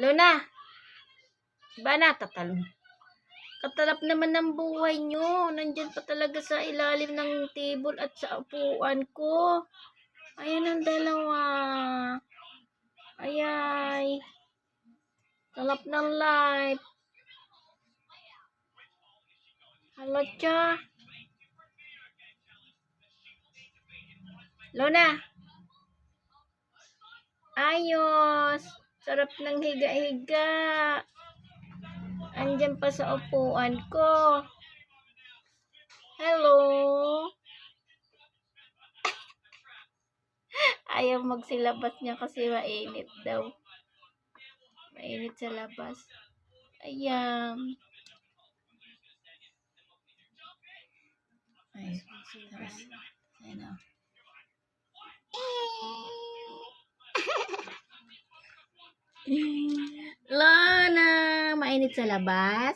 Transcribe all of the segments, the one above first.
Luna, ba natatalon? Katalap naman ng buhay nyo. Nandyan pa talaga sa ilalim ng table at sa upuan ko. Ayan ang dalawa. Ayay. Talap ng life. Hala siya. Luna. Ayos. Sarap ng higa-higa. Andyan pa sa upuan ko. Hello. Ayaw magsilabas niya kasi mainit daw. Mainit sa labas. Ayan. Ay, tapos, ano. Lana, mainit sa labas?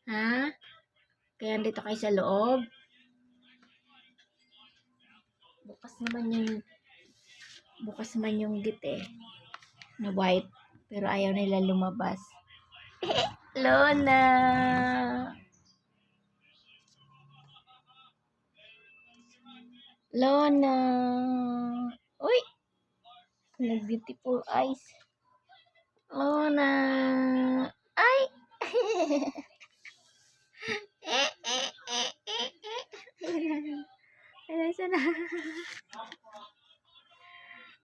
Ha? Kaya dito kayo sa loob? Bukas naman yung gate na white, pero ayaw nila lumabas. Lona. Lona. Uy. Beautiful eyes. Lona.